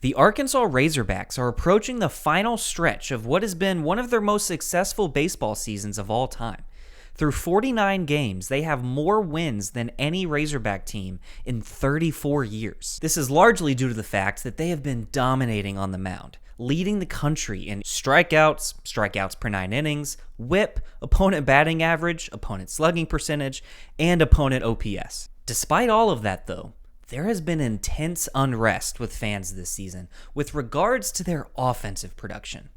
The Arkansas Razorbacks are approaching the final stretch of what has been one of their most successful baseball seasons of all time. Through 49 games, they have more wins than any Razorback team in 34 years. This is largely due to the fact that they have been dominating on the mound, leading the country in strikeouts per 9 innings, whip, opponent batting average, opponent slugging percentage, and opponent OPS. Despite all of that, though, there has been intense unrest with fans this season with regards to their offensive production,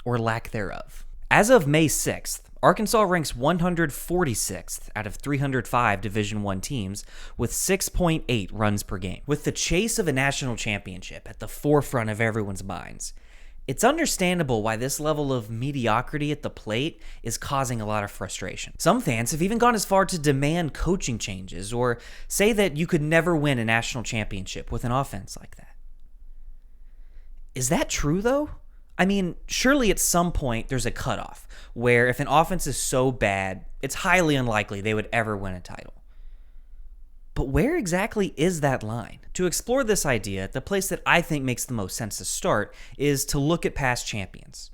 or lack thereof. As of May 6th, Arkansas ranks 146th out of 305 Division I teams with 6.8 runs per game. With the chase of a national championship at the forefront of everyone's minds, it's understandable why this level of mediocrity at the plate is causing a lot of frustration. Some fans have even gone as far to demand coaching changes or say that you could never win a national championship with an offense like that. Is that true, though? I mean, surely at some point there's a cutoff where if an offense is so bad, it's highly unlikely they would ever win a title. But where exactly is that line? To explore this idea, the place that I think makes the most sense to start is to look at past champions.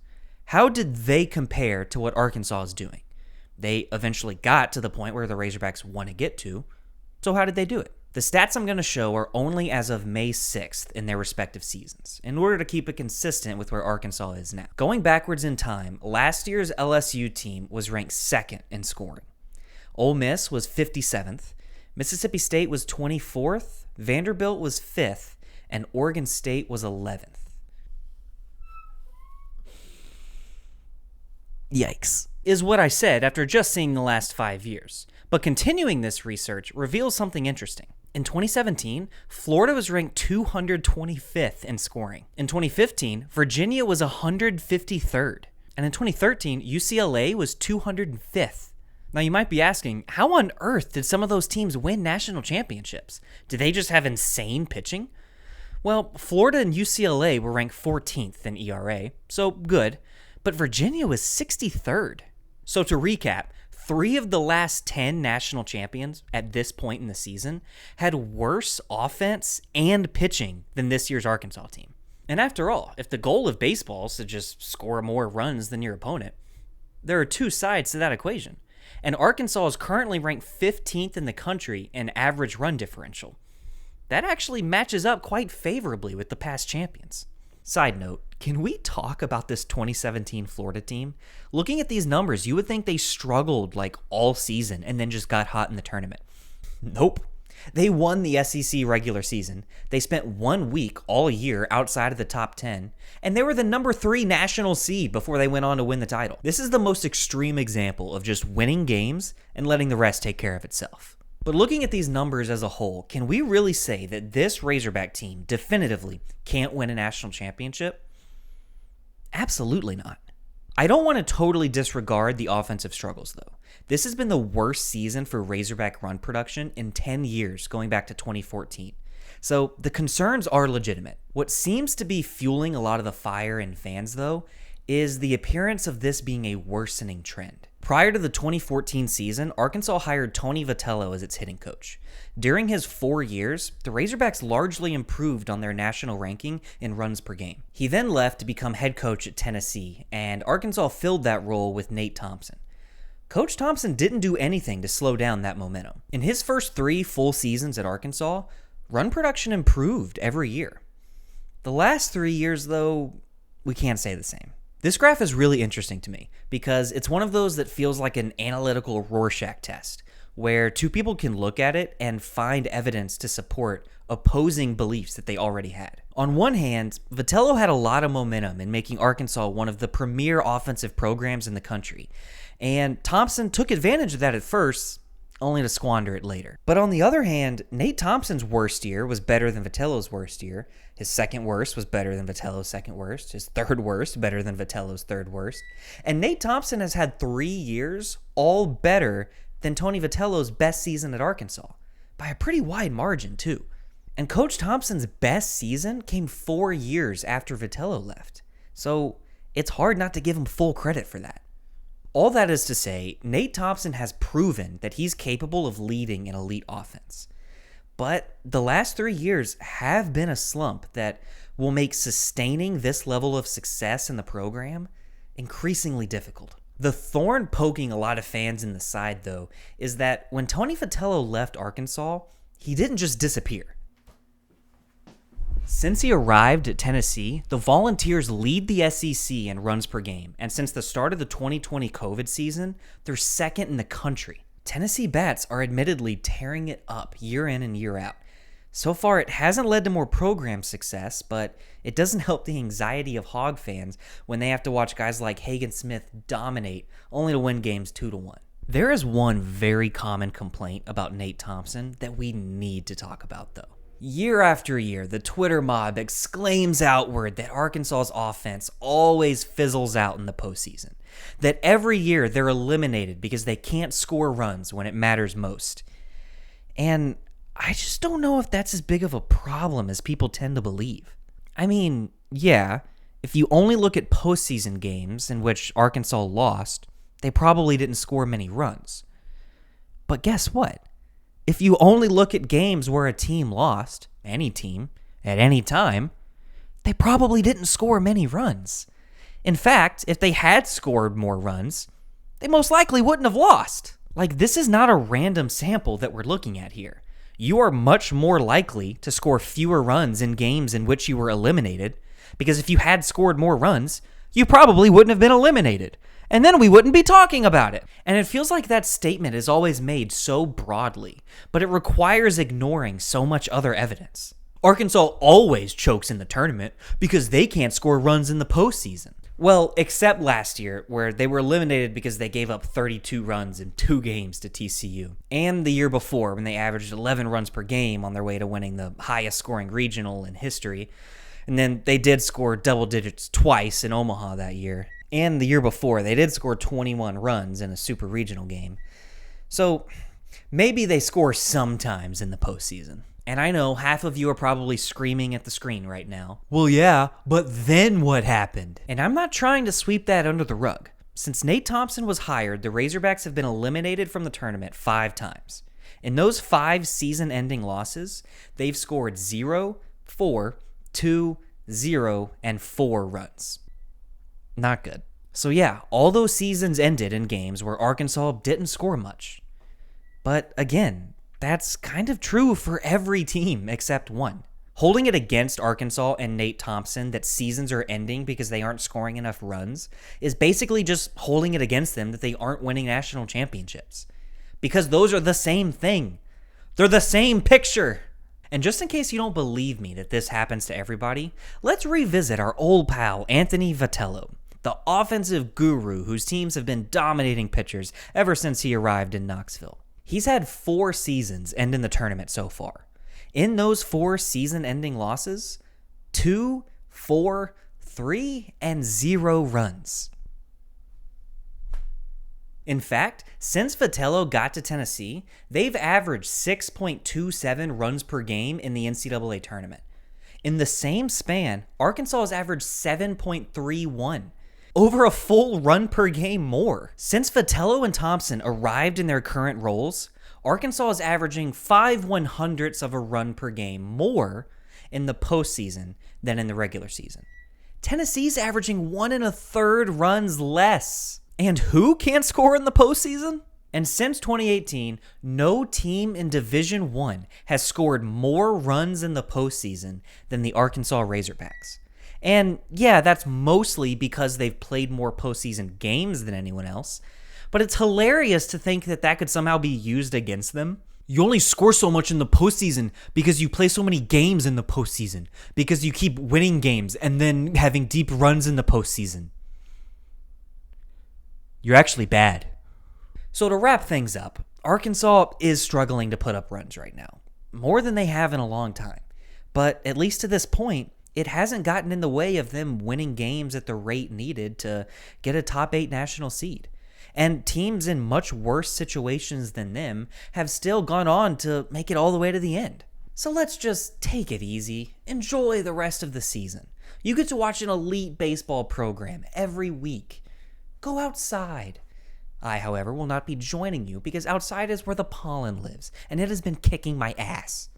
How did they compare to what Arkansas is doing? They eventually got to the point where the Razorbacks want to get to, so how did they do it? The stats I'm going to show are only as of May 6th in their respective seasons, in order to keep it consistent with where Arkansas is now. Going backwards in time, last year's LSU team was ranked 2nd in scoring. Ole Miss was 57th, Mississippi State was 24th, Vanderbilt was 5th, and Oregon State was 11th. Yikes, is what I said after just seeing the last 5 years. But continuing this research reveals something interesting. In 2017, Florida was ranked 225th in scoring. In 2015, Virginia was 153rd. And in 2013, UCLA was 205th. Now you might be asking, how on earth did some of those teams win national championships? Did they just have insane pitching? Well, Florida and UCLA were ranked 14th in ERA, so good, but Virginia was 63rd. So to recap, 3 of the last 10 national champions at this point in the season had worse offense and pitching than this year's Arkansas team. And after all, if the goal of baseball is to just score more runs than your opponent, there are 2 sides to that equation. And Arkansas is currently ranked 15th in the country in average run differential. That actually matches up quite favorably with the past champions. Side note, can we talk about this 2017 Florida team? Looking at these numbers, you would think they struggled like all season and then just got hot in the tournament. Nope. They won the SEC regular season. They spent 1 week all year outside of the top 10, and they were the number 3 national seed before they went on to win the title. This is the most extreme example of just winning games and letting the rest take care of itself. But looking at these numbers as a whole, can we really say that this Razorback team definitively can't win a national championship? Absolutely not. I don't want to totally disregard the offensive struggles, though. This has been the worst season for Razorback run production in 10 years, going back to 2014. So the concerns are legitimate. What seems to be fueling a lot of the fire in fans, though, is the appearance of this being a worsening trend. Prior to the 2014 season, Arkansas hired Tony Vitello as its hitting coach. During his 4 years, the Razorbacks largely improved on their national ranking in runs per game. He then left to become head coach at Tennessee, and Arkansas filled that role with Nate Thompson. Coach Thompson didn't do anything to slow down that momentum. In his first 3 full seasons at Arkansas, run production improved every year. The last 3 years, though, we can't say the same. This graph is really interesting to me because it's one of those that feels like an analytical Rorschach test, where 2 people can look at it and find evidence to support opposing beliefs that they already had. On one hand, Vitello had a lot of momentum in making Arkansas one of the premier offensive programs in the country, and Thompson took advantage of that at first, only to squander it later. But on the other hand, Nate Thompson's worst year was better than Vitello's worst year. His second worst was better than Vitello's second worst. His third worst better than Vitello's third worst. And Nate Thompson has had 3 years all better than Tony Vitello's best season at Arkansas, by a pretty wide margin too. And Coach Thompson's best season came 4 years after Vitello left. So it's hard not to give him full credit for that. All that is to say, Nate Thompson has proven that he's capable of leading an elite offense. But the last 3 years have been a slump that will make sustaining this level of success in the program increasingly difficult. The thorn poking a lot of fans in the side, though, is that when Tony Vitello left Arkansas, he didn't just disappear. Since he arrived at Tennessee, the Volunteers lead the SEC in runs per game, and since the start of the 2020 COVID season, they're second in the country. Tennessee bats are admittedly tearing it up year in and year out. So far, it hasn't led to more program success, but it doesn't help the anxiety of Hog fans when they have to watch guys like Hagen Smith dominate, only to win games 2-1. There is one very common complaint about Nate Thompson that we need to talk about, though. Year after year, the Twitter mob exclaims outward that Arkansas's offense always fizzles out in the postseason. That every year they're eliminated because they can't score runs when it matters most. And I just don't know if that's as big of a problem as people tend to believe. I mean, yeah, if you only look at postseason games in which Arkansas lost, they probably didn't score many runs. But guess what? If you only look at games where a team lost, any team, at any time, they probably didn't score many runs. In fact, if they had scored more runs, they most likely wouldn't have lost. Like, this is not a random sample that we're looking at here. You are much more likely to score fewer runs in games in which you were eliminated, because if you had scored more runs, you probably wouldn't have been eliminated. And then we wouldn't be talking about it. And it feels like that statement is always made so broadly, but it requires ignoring so much other evidence. Arkansas always chokes in the tournament because they can't score runs in the postseason. Well, except last year, where they were eliminated because they gave up 32 runs in 2 games to TCU. And the year before, when they averaged 11 runs per game on their way to winning the highest scoring regional in history. And then they did score double digits twice in Omaha that year. And the year before, they did score 21 runs in a super regional game. So maybe they score sometimes in the postseason. And I know half of you are probably screaming at the screen right now. Well, yeah, but then what happened? And I'm not trying to sweep that under the rug. Since Nate Thompson was hired, the Razorbacks have been eliminated from the tournament 5 times. In those 5 season-ending losses, they've scored 0, 4, 2, 0, and 4 runs. Not good. So yeah, all those seasons ended in games where Arkansas didn't score much. But again, that's kind of true for every team except one. Holding it against Arkansas and Nate Thompson that seasons are ending because they aren't scoring enough runs is basically just holding it against them that they aren't winning national championships. Because those are the same thing. They're the same picture. And just in case you don't believe me that this happens to everybody, let's revisit our old pal Anthony Vitello, the offensive guru whose teams have been dominating pitchers ever since he arrived in Knoxville. He's had 4 seasons end in the tournament so far. In those 4 season-ending losses, 2, 4, 3, and 0 runs. In fact, since Vitello got to Tennessee, they've averaged 6.27 runs per game in the NCAA tournament. In the same span, Arkansas has averaged 7.31. Over a full run per game more. Since Vitello and Thompson arrived in their current roles, Arkansas is averaging 5/100ths of a run per game more in the postseason than in the regular season. Tennessee's averaging 1 1/3 runs less. And who can't score in the postseason? And since 2018, no team in Division I has scored more runs in the postseason than the Arkansas Razorbacks. And yeah, that's mostly because they've played more postseason games than anyone else. But it's hilarious to think that that could somehow be used against them. You only score so much in the postseason because you play so many games in the postseason. Because you keep winning games and then having deep runs in the postseason. You're actually bad. So to wrap things up, Arkansas is struggling to put up runs right now. More than they have in a long time. But at least to this point, it hasn't gotten in the way of them winning games at the rate needed to get a top 8 national seed. And teams in much worse situations than them have still gone on to make it all the way to the end. So let's just take it easy. Enjoy the rest of the season. You get to watch an elite baseball program every week. Go outside. I, however, will not be joining you because outside is where the pollen lives, and it has been kicking my ass.